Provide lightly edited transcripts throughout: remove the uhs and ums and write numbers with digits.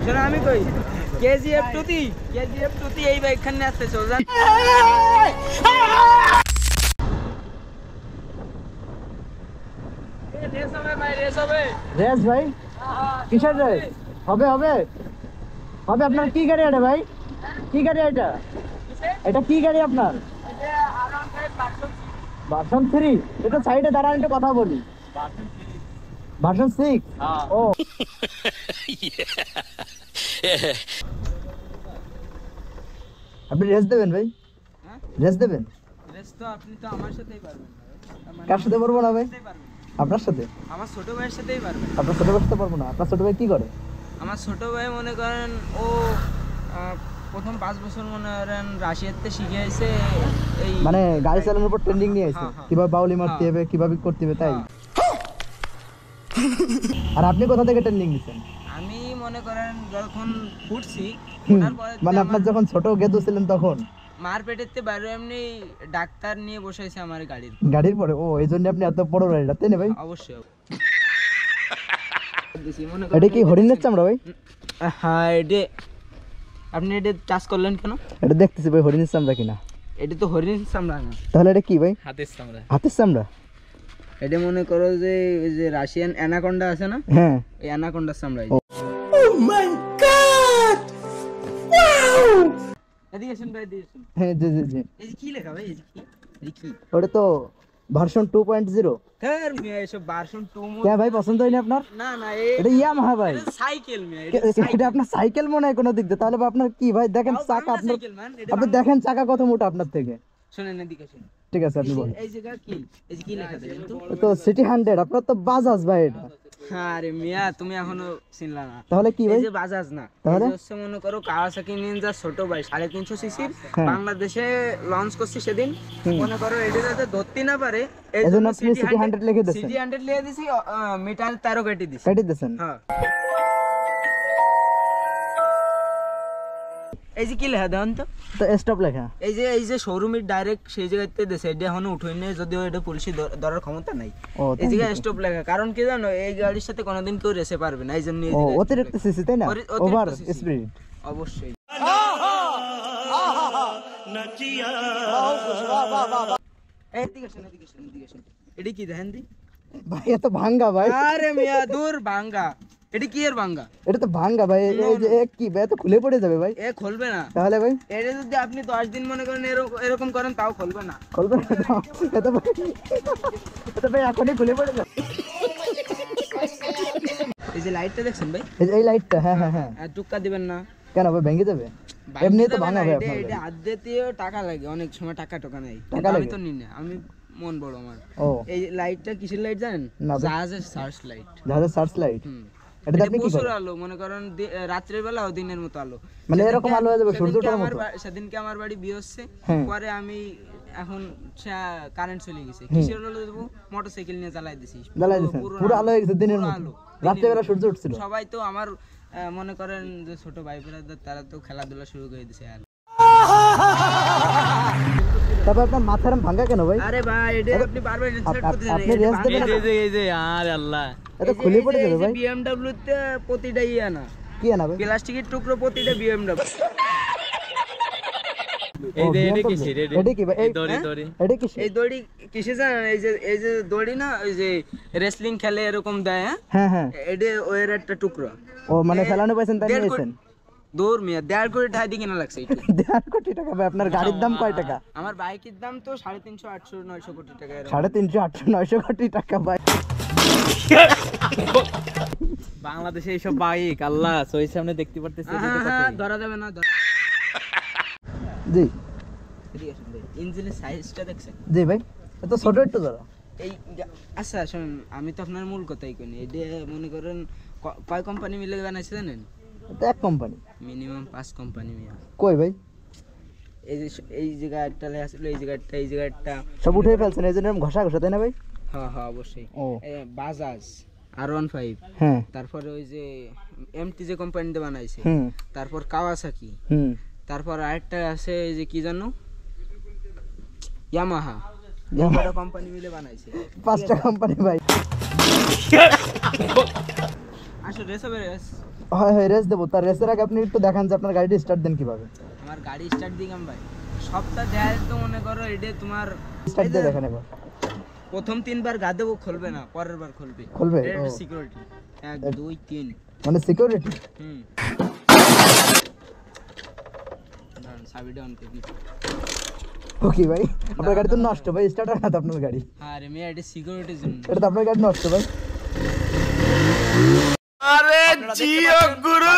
শোনো আমি কই কেজিএফ টুতি এই বাইকখানে আসতে চল যান। রেস ভাই কিসের রেস হবে হবে হবে আপনার কি গাড়ি এটা ভাই কি গাড়ি এটা কি গাড়ি আপনার ভার্সন 3 এটা সাইডে দাঁড়ান একটু কথা বলি ভার্সন 6 ও আপনি রেস দেবেন ভাই রেস দেবেন রেস তো আপনি তো আমার সাথেই পারবেন কার সাথে পারবো না ভাই আপনার সাথে আমার ছোট ভাইয়ের সাথেই পারবেন আপনার ছোট ভাইয়ের সাথে পারবো না আপনার ছোট ভাই কি করে আমার ছোট ভাই মনে করেন ও প্রথম 5 বছর মনে করেন রাশিয়াতে শিখে এসে এই মানে গাড়ি চালানোর উপর ট্রেনিং নিয়ে এসে কিভাবে বাউলি মারতে হবে কিভাবে করতে হবে তাই আর আপনি কোথা থেকে ট্রেনিং নিছেন আমি মনে করেন যখন ফুটছি মানে আপনার যখন ছোট গেদু ছিলেন তখন মার পেটেতে বাইরে এমনি ডাক্তার নিয়ে বসাইছে আমার গাড়ির পরে ও এইজন্য আপনি এত বড় রাইডার তাই না ভাই অবশ্যই এটা কি হরিণের চামড়া ভাই হ্যাঁ এটা আপনি এটা চাষ করলেন কেন এটা দেখতেছি ভাই হরিণের চামড়া কিনা এটা তো হরিণের চামড়া না তাহলে এটা কি ভাই হাতের চামড়া এটা মনে করো যে ওই যে রাশিয়ান অ্যানাকোন্ডা আছে না হ্যাঁ এই অ্যানাকোন্ডার চামড়া ও মাই গড ওয়াও এদিকে শুন ভাই এদিকে শুন হ্যাঁ জি জি জি এই কি লেখা ভাই এই কি ওটা তো ভার্সন 2.0 স্যার মিয়া এসব ভার্সন 2 কে ভাই পছন্দ হয়নি আপনার না না এটা ইয়ামাহা ভাই সাইকেল মিয়া এটা আপনার সাইকেল মনে হয় কোনো দিক দিয়ে তাহলে আপনার কি ভাই দেখেন চাকা আপনার আপনি দেখেন চাকা কত মোটা আপনার থেকে শুনেন এদিকে শুন ঠিক আছে আপনি বলেন এই জায়গা কি এই যে কি লেখা দেখেন তো সিটি 100 আপনার তো বাজাজ ভাই এটা আরে মিয়া তুমি এখনো চিনলা না তাহলে কি ভাই এই যে বাজাজ না তাহলে হচ্ছে মনে করো কাওয়াসাকি নিনজা ছোট ভাই 350 সিসির বাংলাদেশে লঞ্চ করছি সেদিন মনে করো এটা যাতে ধরতে না পারে এইজন্য আপনি সিটি 100 লিখে দিয়েছেন সিটি 100 লিখে দিছি মিটার 13 কেটে দিছি কেটে দিয়েছেন হ্যাঁ এই যে কি লেখা দেন তো স্টপ লেখা এই যে শোরুমের ডাইরেক্ট সেই জায়গাতে দেশে এটা এখনো উঠই নাই যদিও এটা পুলিশি ধরার ক্ষমতা নাই এই জায়গায় স্টপ লেখা কারণ কি জানো এই গাড়ির সাথে কোনোদিন কেউ রেসে পারবে না এইজন্য এই জায়গায় অতিরিক্ত সিসি তাই না ওভার স্পিড অবশ্যই এদিকে শুন এটা কি দেখেন দি ভাই এত ভাঙ্গা ভাই আরে মিয়া দূর ভাঙ্গা এটা কি এর ভাঙ্গা এটা তো ভাঙ্গা ভাই এই যে কি ভাই তো খুলে পড়ে যাবে ভাই খুলবে না তাহলে ভাই এটা যদি আপনি 10 দিন মনে করেন এরকম করেন তাও খুলবে না এটা ভাই এখনই খুলে পড়ে যাবে এই যে লাইটটা দেখছেন ভাই এই লাইটটা হ্যাঁ হ্যাঁ হ্যাঁ আর টুক্কা দিবেন না কেন ভাই ভেঙে যাবে এমনি তো ভাঙা ভাই আপনার এটা আদ্যতীয় টাকা লাগে অনেক সময় টাকা নাই আমি তো নিই না আমি মন বড় আমার এই লাইটটা কিসের লাইট জানেন জাহাজের সার্চ লাইট এটা আপনি কি করেন আলো মনে করেন রাতের বেলা ও দিনের মতো আলো মানে এরকম আলো হয়ে যাবে সূর্যটার মতো সেদিনকে আমার বাড়ি বিয়ে হচ্ছে পরে আমি এখন কারেন্ট চলে গেছে কিসের আলো দেব মোটরসাইকেল নিয়ে জ্বালাই দিছি পুরো আলো হয়ে গেছে দিনের মতো রাতের বেলা সূর্য উঠছিল সবাই তো আমার মনে করেন যে ছোট ভাই ব্রাদার তারা তো খেলাধুলা শুরু করে দিয়েছে আর তারপর আপনার মাথার ভাঙা কেন ভাই আরে ভাই এটা আপনি বারবার ইনসার্ট করতে যান আপনি রেস দেবেন এই যে আরে আল্লাহ এটা খুলে পড়ে যাবে ভাই BMW তে প্রতিটা না কি না ভাই প্লাস্টিকের টুকরো প্রতিটা BMW এই যে এটা কি ভাই এই দড়ি এটা কি এই দড়ি কিসে জানেন এই যে দড়ি না ওই যে রেসলিং খেলে এরকম দেয় হ্যাঁ হ্যাঁ এটা ওর একটা টুকরো ও মানে ফেলানো পাইছেন তাই নিয়েছেন দূর মিয়া 1.5 কোটি টাকা দিয়ে কেনা লাগছে এটা 1.5 কোটি টাকা ভাই আপনার গাড়ির দাম কয় টাকা আমার বাইকের দাম তো 350 800 900 কোটি টাকা 350 800 900 কোটি টাকা ভাই বাংলাদেশে এইসব বাইক আল্লাহ সই সামনে দেখতে পারতেছি ধরা যাবে না জি ইঞ্জিনের সাইজটা দেখছেন জি ভাই এত ছোট একটু ধরা এই আচ্ছা শুনুন আমি তো আপনার মূল কথাই কইনি এটা মনে করেন কয় কোম্পানি মিলে বানাইছে জানেন এটা এক কোম্পানি মিনিমাম 5 কোম্পানি মিয়া কই ভাই এই জায়গাটা আসলে এই জায়গাটা সব উঠে ফেলছেন এই জন্য ঘষা তাই না ভাই হ্যাঁ অবশ্যই বাজাজ R15 হ্যাঁ তারপরে ওই যে এমটি যে কোম্পানিতে বানাইছে তারপর কাওয়াসাকি তারপর আরেকটা আছে এই যে কি জানো ইয়ামাহা কোম্পানি মিলে বানাইছে 5টা কোম্পানি ভাই আসলে রেস হ্যাঁ হ্যাঁ রেস দেবো, তার রেসের আগে আপনি একটু দেখান যে আপনার গাড়িটা স্টার্ট দেন কিভাবে। আমার গাড়ি স্টার্ট দিলাম ভাই, সবটা দেয় তো মনে করো এটা তোমার স্টার্ট দিয়ে দেখেন এবার। প্রথম 3 বার গা দেবো, খুলবে না, পরের বার খুলবে। খুলবে? এটা সিকিউরিটি 1 2 3 মানে সিকিউরিটি। সাবিটা অন করি। ওকে ভাই, আপনার গাড়ি তো নষ্ট ভাই, স্টার্ট হয় না তো আপনার গাড়ি। আরে মেয়ে এটা সিকিউরিটির জন্য। এটা তো আপনার গাড়ি নষ্ট ভাই। আরে জিও গুরু।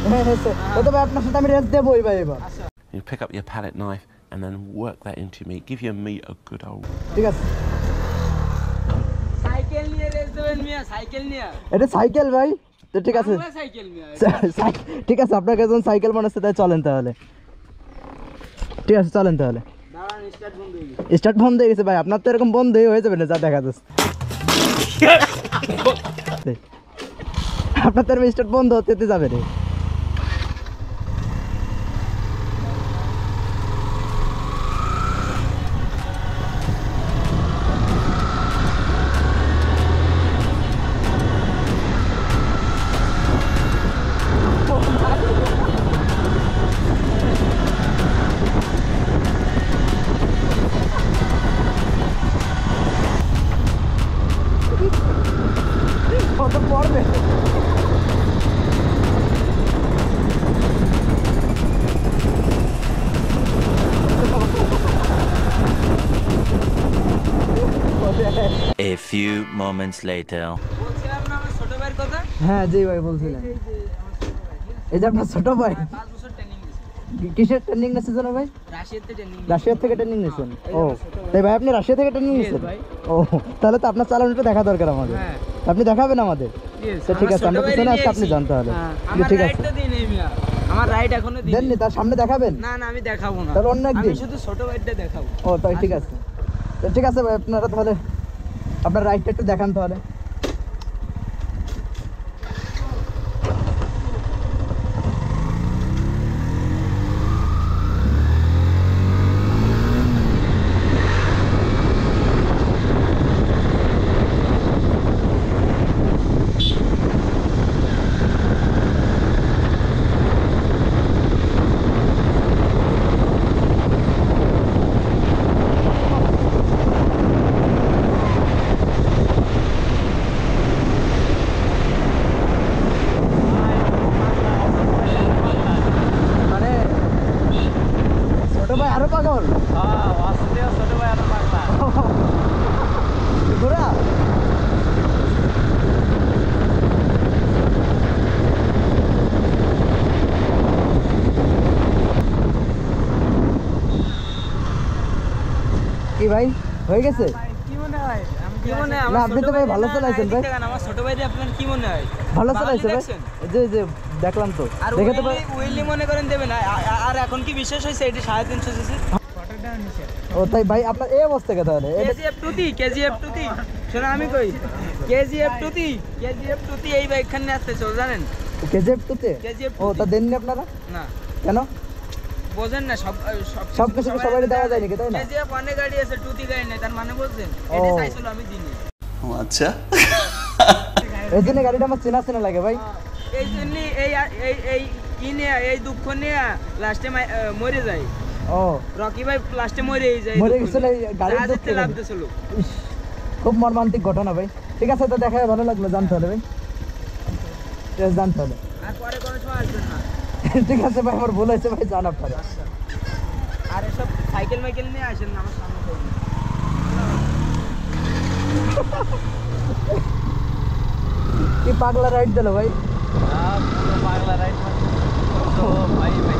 হ্যাঁ হ্যাঁ স্যার, তো ভাই আপনার সাথে আমি রেস দেবই ভাই এবার। You pick up your palette knife and then work that into meat. Give your meat a good old. ঠিক আছে। সাইকেল নিয়ে রেস দেবেন মিয়া, সাইকেল নিয়ে। এটা সাইকেল ভাই, তো ঠিক আছে। বাংলা সাইকেল মিয়া। ঠিক আছে, আপনার কাছে যখন সাইকেল মনে হচ্ছে তাই চলেন তাহলে। ঠিক আছে চলেন তাহলে। দাঁড়ান, স্টার্ট বন্ধ হয়ে গেছে। স্টার্ট বন্ধ হয়ে গেছে ভাই, আপনার তো এরকম বন্ধই হয়ে যাবে না যা দেখা যাচ্ছে। আপনার তো স্টার্ট বন্ধ হতে যাবে রে। কত পড়বে? A few moments later. বলছিলাম না আমার ছোট ভাইয়ের কথা? হ্যাঁ জি ভাই বলছিলেন। এই যে আপনার ছোট ভাই 5 বছর ট্রেনিং দিয়েছে। কিসের ট্রেনিং নিয়েছে জানো ভাই? রাশিয়াতে ট্রেনিং। রাশিয়া থেকে ট্রেনিং নিয়েছেন? ও তাই ভাই, আপনি রাশিয়া থেকে ট্রেনিং নিয়েছেন? ও তাহলে তো আপনার চালানোটা দেখা দরকার আমাদের। হ্যাঁ। আপনি দেখাবেন আমাদের? তো ঠিক আছে, আমরা পিছনে আসছি, আপনি জানতে হবে। আমার ঠিক রাইড আছে, তো দিই নাই মিয়া, আমার রাইড এখনো দিই দেননি, তার সামনে দেখাবেন? না না, আমি দেখাবো না, তাহলে অন্য আমি একদিন। শুধু ছোট ভাইটা দেখাবো। ও তাই ঠিক আছে, তো ঠিক আছে ভাই, আপনারা তাহলে আপনার রাইডটা একটু দেখান তাহলে। মানে ছোট ভাই আরো পাগল। ছোট ভাই আরো পাগলা। ঘোরা কি ভাই হয়ে গেছে? কি মনে হয়? কি মনে হয়? না, আপনি তো ভাই ভালো চালাইছেন ভাই। আমার ছোট ভাইটা আপনার কি মনে হয়? ভালো চালাইছে ভাই, দেখছেন? যে যে দেখলাম তো, আর দেখে তো ভাই। উইলি মনে করেন দেবে না। আর এখন কি বিশেষ হয়েছে এটি 350 সিসি? ও তাই ভাই, আপনার এই অবস্থা কে তাহলে? কেজিএফ টুতি, কেজিএফ টুতি, শোনো আমি কই, কেজিএফ টুতি, কেজিএফ টুতি এই বাইকখান নিয়ে আসতেছে জানেন? কেজিএফ টুতে? কেজিএফ ও তা দেননি আপনারা না, কেন? বোঝেন না, সব কিছু কি সবাই দেওয়া যায় নাকি, তাই না? কেজিএফ অনেক গাড়ি আছে, টুতি গাড়ি নেই, তার মানে বলছেন ও। এটি চাইছিল আমি দিইনি। আচ্ছা। এই জন্য গাড়িটা আমার চেনা চেনা লাগে ভাই। এই জন্য এই এই এই কি নিয়ে, এই দুঃখ নিয়ে লাস্টে মরে যায়। ও রকি ভাই লাস্টে মরেই যায়, মরে গেছিল এই গাড়ির জাহাজেতে দুঃখে। লাফ দিয়েছিল। ইস, খুব মর্মান্তিক ঘটনা ভাই। ঠিক আছে, তো দেখা ভালো লাগলো, জানতে হলে ভাই, ঠিক আছে, জানতে হলে। আর পরে কোনো সময় আসবেন না। ঠিক আছে ভাই, আমার ভুল হয়েছে ভাই, জানা পারে। আর এসব সাইকেল মাইকেল নিয়ে আসেন না আমার সামনে করুন। কি পাগলা রাইড দিল ভাই। পাগলা রাইড। ভাই ভাই